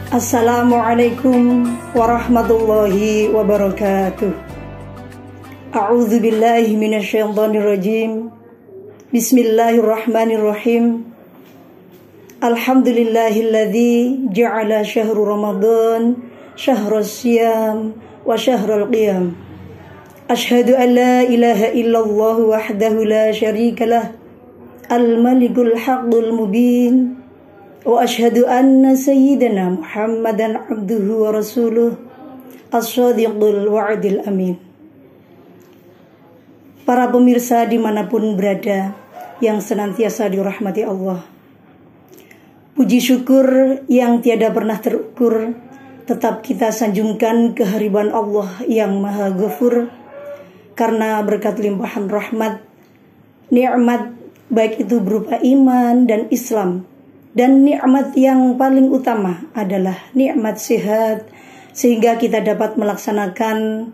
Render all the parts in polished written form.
Assalamualaikum warahmatullahi wabarakatuh. A'udzu billahi minasyaitonir rajim. Bismillahirrahmanirrahim. Alhamdulillahilladzi ja'ala syahru Ramadan syahrus siyam wa syahrul qiyam. Asyhadu an la ilaha illallah wahdahu la syarikalah al-malikul haqqul mubin. Wa asyhadu anna sayyidana Muhammadan abduhu wa rasuluh as-sadiqul wa'dil amin. Para pemirsa dimanapun berada yang senantiasa dirahmati Allah, puji syukur yang tiada pernah terukur tetap kita sanjungkan kehadiran Allah yang maha ghafur, karena berkat limpahan rahmat, nikmat baik itu berupa iman dan Islam, dan nikmat yang paling utama adalah nikmat sehat, sehingga kita dapat melaksanakan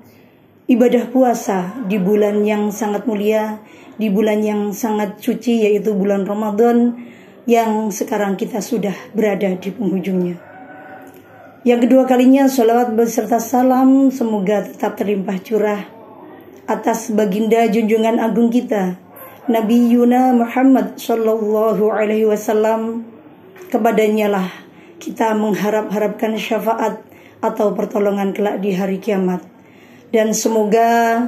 ibadah puasa di bulan yang sangat mulia, di bulan yang sangat suci, yaitu bulan Ramadan yang sekarang kita sudah berada di penghujungnya. Yang kedua kalinya sholawat beserta salam semoga tetap terlimpah curah atas baginda junjungan agung kita Nabi Yuna Muhammad sallallahu alaihi wasallam. Kepadanya lah kita mengharapkan syafaat atau pertolongan kelak di hari kiamat. Dan semoga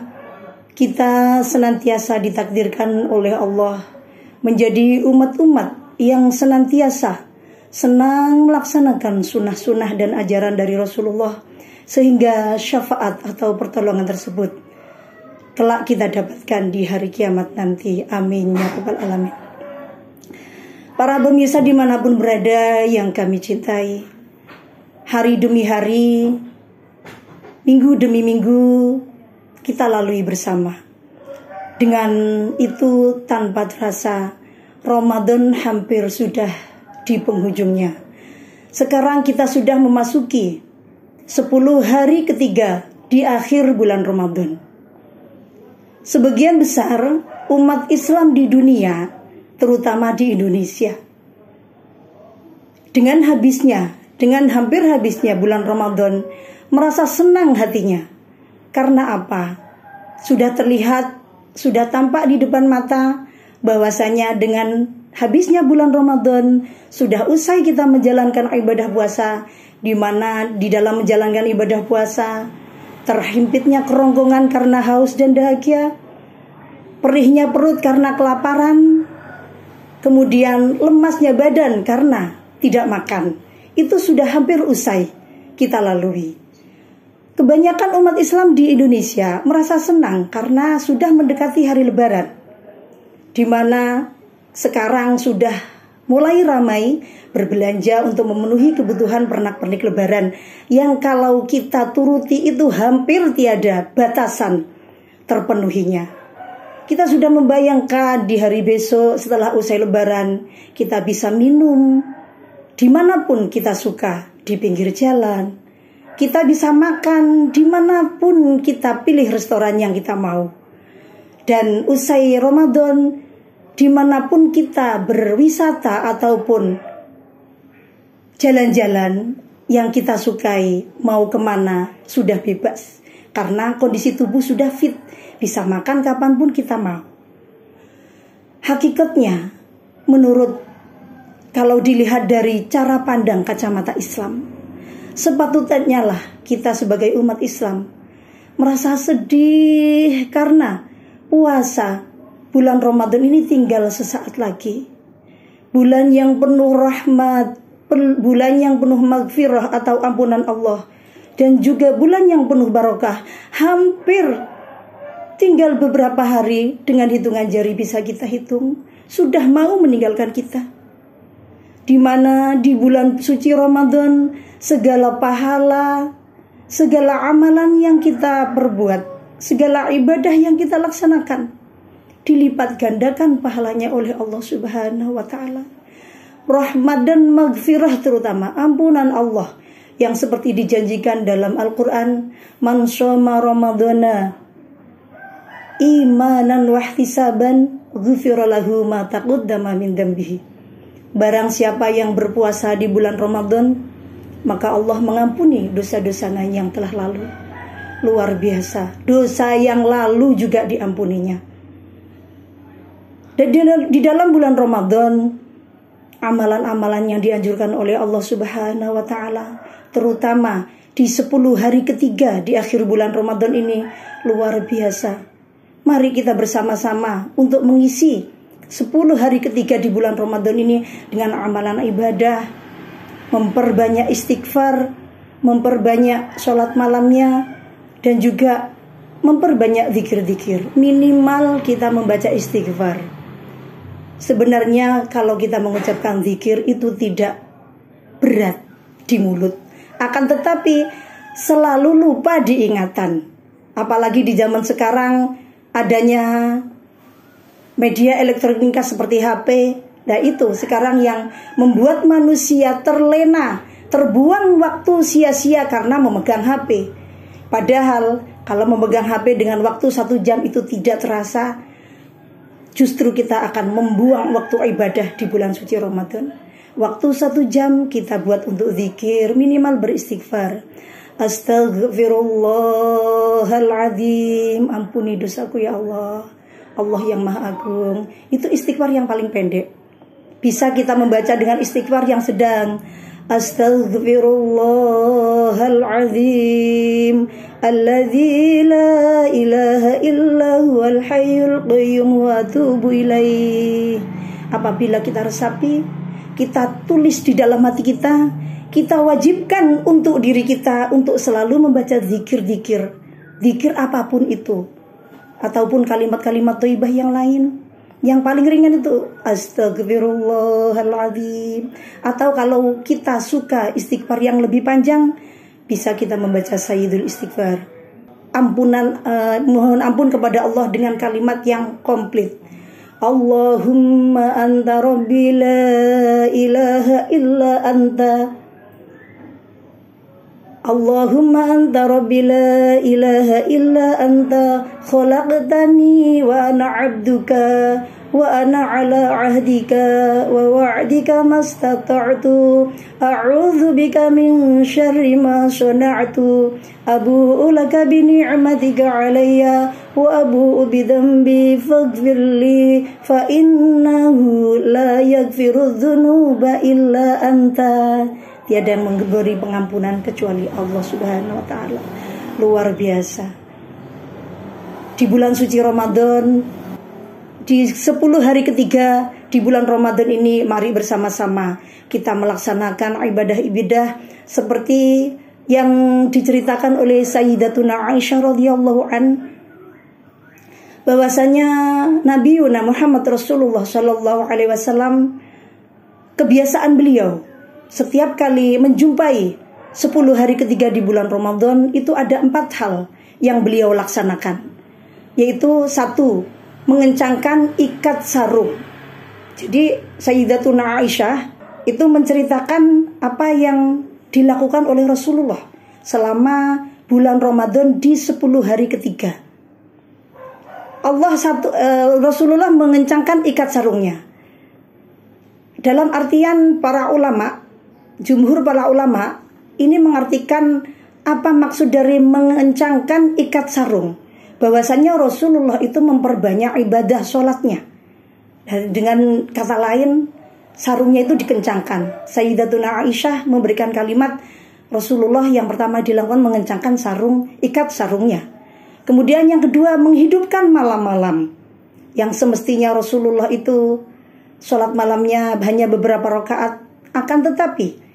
kita senantiasa ditakdirkan oleh Allah menjadi umat-umat yang senantiasa senang melaksanakan sunnah-sunnah dan ajaran dari Rasulullah, sehingga syafaat atau pertolongan tersebut kelak kita dapatkan di hari kiamat nanti. Amin ya rabbal alamin. Para pemirsa dimanapun berada yang kami cintai, hari demi hari, minggu demi minggu kita lalui bersama. Dengan itu tanpa terasa Ramadan hampir sudah di penghujungnya. Sekarang kita sudah memasuki 10 hari ketiga di akhir bulan Ramadan. Sebagian besar umat Islam di dunia, terutama di Indonesia, dengan hampir habisnya bulan Ramadan, merasa senang hatinya. Karena apa? Sudah terlihat, sudah tampak di depan mata bahwasanya dengan habisnya bulan Ramadan sudah usai kita menjalankan ibadah puasa, di mana di dalam menjalankan ibadah puasa terhimpitnya kerongkongan karena haus dan dahaga, perihnya perut karena kelaparan, kemudian lemasnya badan karena tidak makan. Itu sudah hampir usai kita lalui. Kebanyakan umat Islam di Indonesia merasa senang karena sudah mendekati hari Lebaran, di mana sekarang sudah mulai ramai berbelanja untuk memenuhi kebutuhan pernak-pernik Lebaran, yang kalau kita turuti itu hampir tiada batasan terpenuhinya. Kita sudah membayangkan di hari besok setelah usai Lebaran, kita bisa minum dimanapun kita suka, di pinggir jalan. Kita bisa makan dimanapun kita pilih restoran yang kita mau. Dan usai Ramadan, dimanapun kita berwisata ataupun jalan-jalan yang kita sukai, mau kemana sudah bebas. Karena kondisi tubuh sudah fit, bisa makan kapanpun kita mau. Hakikatnya, menurut kalau dilihat dari cara pandang kacamata Islam, sepatutnya lah kita sebagai umat Islam merasa sedih karena puasa bulan Ramadan ini tinggal sesaat lagi. Bulan yang penuh rahmat, bulan yang penuh maghfirah atau ampunan Allah, dan juga bulan yang penuh barokah. Hampir tinggal beberapa hari, dengan hitungan jari bisa kita hitung, sudah mau meninggalkan kita. Di mana di bulan suci Ramadan segala pahala, segala amalan yang kita perbuat, segala ibadah yang kita laksanakan dilipat gandakan pahalanya oleh Allah Subhanahu wa taala. Rahmat dan maghfirah, terutama ampunan Allah yang seperti dijanjikan dalam Al-Qur'an, man shoma ramadhana imanan wa ihtisaban ghufira lahu ma taqaddama min dambihi. Barang siapa yang berpuasa di bulan Ramadan maka Allah mengampuni dosa-dosanya yang telah lalu. Luar biasa, dosa yang lalu juga diampuninya. Dan di dalam bulan Ramadan, amalan-amalan yang dianjurkan oleh Allah Subhanahu wa Ta'ala, terutama di 10 hari ketiga di akhir bulan Ramadan ini, luar biasa. Mari kita bersama-sama untuk mengisi 10 hari ketiga di bulan Ramadan ini dengan amalan ibadah, memperbanyak istighfar, memperbanyak sholat malamnya, dan juga memperbanyak zikir-zikir. Minimal kita membaca istighfar. Sebenarnya kalau kita mengucapkan zikir itu tidak berat di mulut, akan tetapi selalu lupa diingatan. Apalagi di zaman sekarang adanya media elektronika seperti HP. Nah itu sekarang yang membuat manusia terlena, terbuang waktu sia-sia karena memegang HP. Padahal kalau memegang HP dengan waktu 1 jam itu tidak terasa, justru kita akan membuang waktu ibadah di bulan suci Ramadan. Waktu 1 jam kita buat untuk zikir, minimal beristighfar. Astaghfirullahaladzim, ampuni dosaku ya Allah, Allah yang maha agung. Itu istighfar yang paling pendek. Bisa kita membaca dengan istighfar yang sedang. Astaghfirullahaladzim, alladzi la ilaha illa huwal hayyul qayyum wa atubu ilaih. Apabila kita resapi, kita tulis di dalam hati kita, kita wajibkan untuk diri kita untuk selalu membaca zikir-zikir, zikir apapun itu, ataupun kalimat-kalimat thayyibah yang lain. Yang paling ringan itu Astaghfirullahaladzim. Atau kalau kita suka istighfar yang lebih panjang, bisa kita membaca Sayyidul Istighfar, mohon ampun kepada Allah dengan kalimat yang komplit. Allahumma anta rabbi la ilaha illa anta, Allahumma anta rabbi la ilaha illa anta, khalaqtani wa ana abduka wa ana ala ahdika wa wa'dika mastata'tu, a'udzu bika min syarri ma sana'tu, abu'u laka bi ni'matika 'alayya wa abu'u bi dhanbi faghfirli fa innahu la yaghfiru dzunuba illa anta. Tiada yang memberi pengampunan kecuali Allah Subhanahu wa Ta'ala. Luar biasa. Di bulan suci Ramadan, di 10 hari ketiga di bulan Ramadan ini, mari bersama-sama kita melaksanakan ibadah-ibadah seperti yang diceritakan oleh Sayyidatuna Aisyah radhiyallahu an, bahwasanya Nabi Muhammad Rasulullah sallallahu alaihi wasallam, kebiasaan beliau setiap kali menjumpai 10 hari ketiga di bulan Ramadan itu ada 4 hal yang beliau laksanakan. Yaitu 1, mengencangkan ikat sarung. Jadi Sayyidatuna Aisyah itu menceritakan apa yang dilakukan oleh Rasulullah selama bulan Ramadan di 10 hari ketiga. Rasulullah mengencangkan ikat sarungnya. Dalam artian para ulama, jumhur para ulama ini mengartikan apa maksud dari mengencangkan ikat sarung, bahwasanya Rasulullah itu memperbanyak ibadah sholatnya. Dan dengan kata lain, sarungnya itu dikencangkan. Sayyidatuna Aisyah memberikan kalimat, Rasulullah yang pertama dilakukan mengencangkan ikat sarungnya. Kemudian yang kedua, menghidupkan malam-malam, yang semestinya Rasulullah itu sholat malamnya hanya beberapa rakaat. Akan tetapi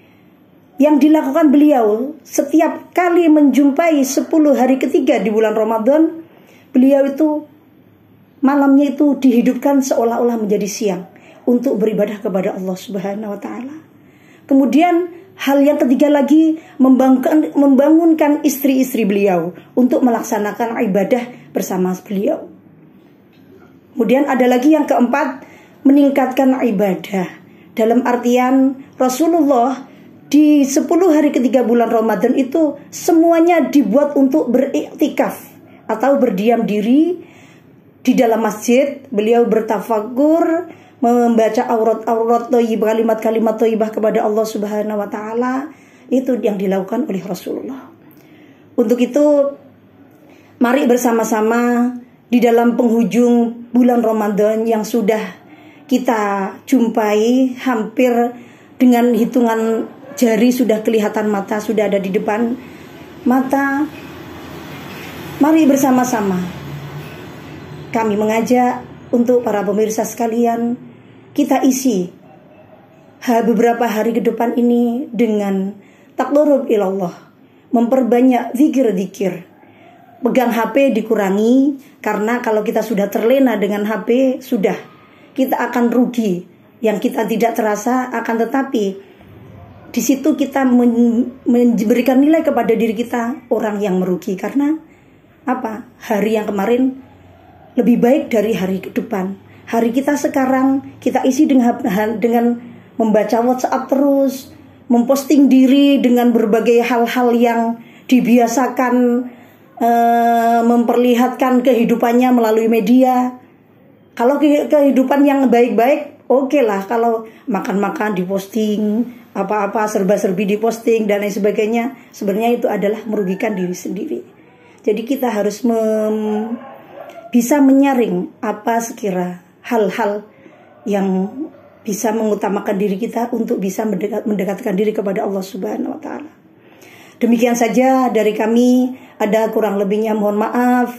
yang dilakukan beliau setiap kali menjumpai 10 hari ketiga di bulan Ramadan, beliau itu malamnya itu dihidupkan seolah-olah menjadi siang untuk beribadah kepada Allah Subhanahu wa Ta'ala. Kemudian hal yang ketiga lagi, membangunkan istri-istri beliau untuk melaksanakan ibadah bersama beliau. Kemudian ada lagi yang keempat, meningkatkan ibadah. Dalam artian Rasulullah di 10 hari ketiga bulan Ramadan itu semuanya dibuat untuk beriktikaf atau berdiam diri di dalam masjid. Beliau bertafakur, membaca aurat-aurat thayyibah, kalimat-kalimat thayyibah kepada Allah Subhanahu wa Ta'ala. Itu yang dilakukan oleh Rasulullah. Untuk itu, mari bersama-sama di dalam penghujung bulan Ramadan yang sudah kita jumpai, hampir dengan hitungan jari sudah kelihatan mata, sudah ada di depan mata. Mari bersama-sama kami mengajak untuk para pemirsa sekalian, kita isi beberapa hari ke depan ini dengan taqarrub ilallah, memperbanyak zikir-zikir. Pegang HP dikurangi, karena kalau kita sudah terlena dengan HP, sudah kita akan rugi. Yang kita tidak terasa, akan tetapi di situ kita memberikan nilai kepada diri kita, orang yang merugi. Karena apa? Hari yang kemarin lebih baik dari hari ke depan. Hari kita sekarang kita isi dengan membaca WhatsApp terus, memposting diri dengan berbagai hal-hal yang dibiasakan, memperlihatkan kehidupannya melalui media. Kalau kehidupan yang baik-baik, oke lah. Kalau makan-makan diposting, apa-apa serba-serbi diposting dan lain sebagainya, sebenarnya itu adalah merugikan diri sendiri. Jadi kita harus bisa menyaring apa sekira hal-hal yang bisa mengutamakan diri kita untuk bisa mendekatkan diri kepada Allah Subhanahu wa Ta'ala. Demikian saja dari kami. Ada kurang lebihnya mohon maaf.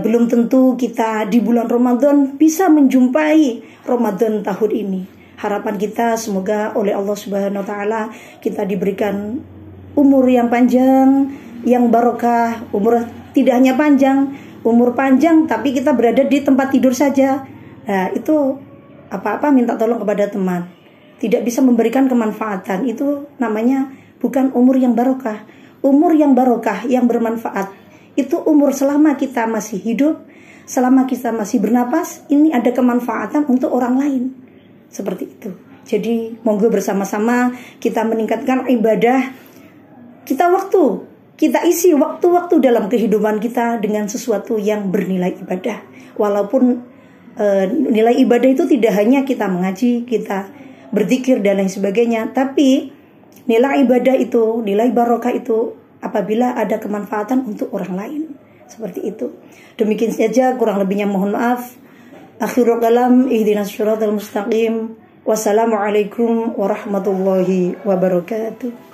Belum tentu kita di bulan Ramadan bisa menjumpai Ramadan tahun ini. Harapan kita semoga oleh Allah Subhanahu wa Ta'ala kita diberikan umur yang panjang, yang barokah. Umur tidak hanya panjang, umur panjang tapi kita berada di tempat tidur saja. Nah, itu apa-apa minta tolong kepada teman. Tidak bisa memberikan kemanfaatan. Itu namanya bukan umur yang barokah. Umur yang barokah, yang bermanfaat, itu umur selama kita masih hidup, selama kita masih bernapas, ini ada kemanfaatan untuk orang lain. Seperti itu. Jadi monggo bersama-sama kita meningkatkan ibadah. Kita isi waktu-waktu dalam kehidupan kita dengan sesuatu yang bernilai ibadah. Walaupun nilai ibadah itu tidak hanya kita mengaji, kita berzikir dan lain sebagainya, tapi nilai ibadah itu, nilai barokah itu apabila ada kemanfaatan untuk orang lain. Seperti itu. Demikian saja, kurang lebihnya mohon maaf. Akhirul kalam, ihdinas syiratal mustaqim. Wassalamualaikum warahmatullahi wabarakatuh.